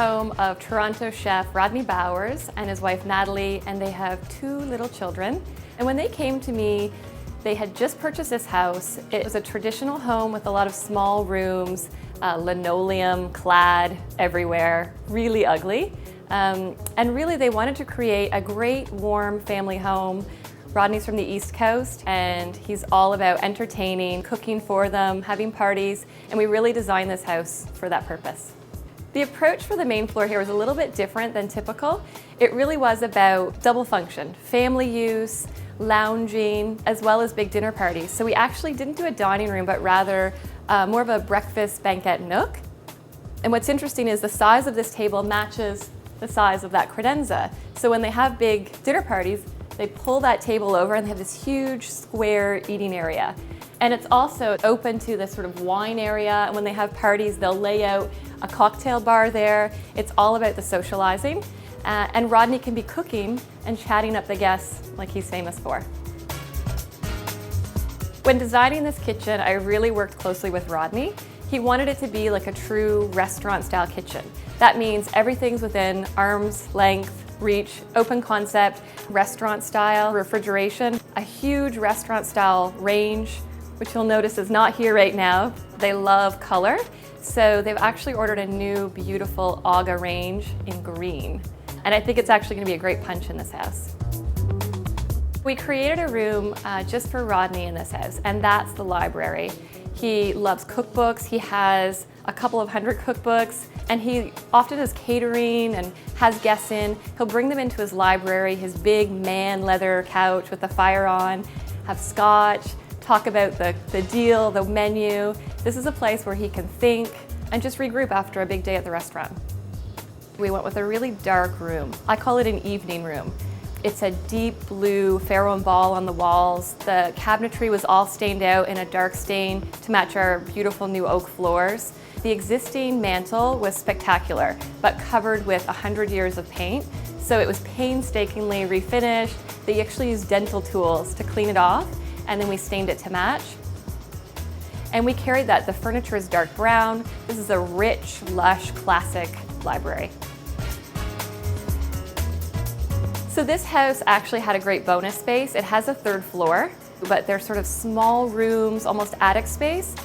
home of Toronto chef Rodney Bowers and his wife Natalie, and they have 2 little children. And when they came to me, they had just purchased this house. It was a traditional home with a lot of small rooms, linoleum clad everywhere, really ugly. And really they wanted to create a great warm family home. Rodney's from the East Coast and he's all about entertaining, cooking for them, having parties, and we really designed this house for that purpose. The approach for the main floor here was a little bit different than typical. It really was about double function, family use, lounging, as well as big dinner parties. So we actually didn't do a dining room, but rather more of a breakfast banquet nook. And what's interesting is the size of this table matches the size of that credenza. So when they have big dinner parties, they pull that table over and they have this huge square eating area. And it's also open to this sort of wine area. And when they have parties, they'll lay out a cocktail bar there. It's all about the socializing. And Rodney can be cooking and chatting up the guests like he's famous for. When designing this kitchen, I really worked closely with Rodney. He wanted it to be like a true restaurant-style kitchen. That means everything's within arm's length reach, open concept, restaurant-style refrigeration, a huge restaurant-style range, which you'll notice is not here right now. They love color, so they've actually ordered a new beautiful Aga range in green. And I think it's actually going to be a great punch in this house. We created a room just for Rodney in this house, and that's the library. He loves cookbooks. He has a couple of hundred cookbooks, and he often does catering and has guests in. He'll bring them into his library, his big man leather couch with the fire on, have scotch, talk about the deal, the menu. This is a place where he can think and just regroup after a big day at the restaurant. We went with a really dark room. I call it an evening room. It's a deep blue Pharaoh and ball on the walls. The cabinetry was all stained out in a dark stain to match our beautiful new oak floors. The existing mantle was spectacular, but covered with 100 years of paint. So it was painstakingly refinished. They actually used dental tools to clean it off, and then we stained it to match. And we carried that. The furniture is dark brown. This is a rich, lush, classic library. So this house actually had a great bonus space. It has a 3rd floor, but they're sort of small rooms, almost attic space.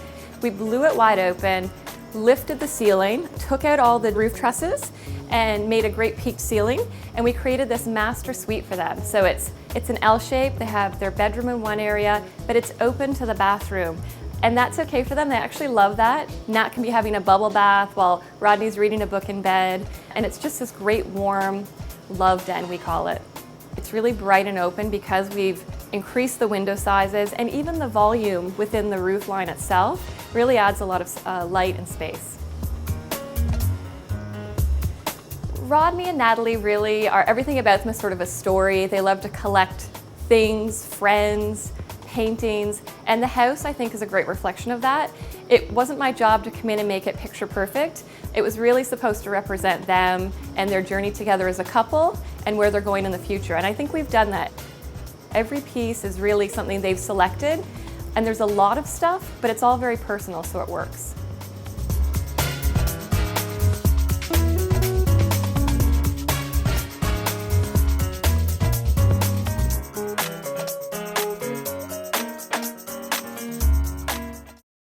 We blew it wide open, lifted the ceiling, took out all the roof trusses, and made a great peaked ceiling. And we created this master suite for them. So it's an L shape. They have their bedroom in one area, but it's open to the bathroom. And that's okay for them. They actually love that. Nat can be having a bubble bath while Rodney's reading a book in bed. And it's just this great warm love den, we call it. It's really bright and open because we've increased the window sizes, and even the volume within the roof line itself really adds a lot of light and space. Rodney and Natalie really are, everything about them is sort of a story. They love to collect things, friends, paintings, and the house, I think, is a great reflection of that. It wasn't my job to come in and make it picture perfect. It was really supposed to represent them and their journey together as a couple and where they're going in the future, and I think we've done that. Every piece is really something they've selected, and there's a lot of stuff, but it's all very personal, so it works.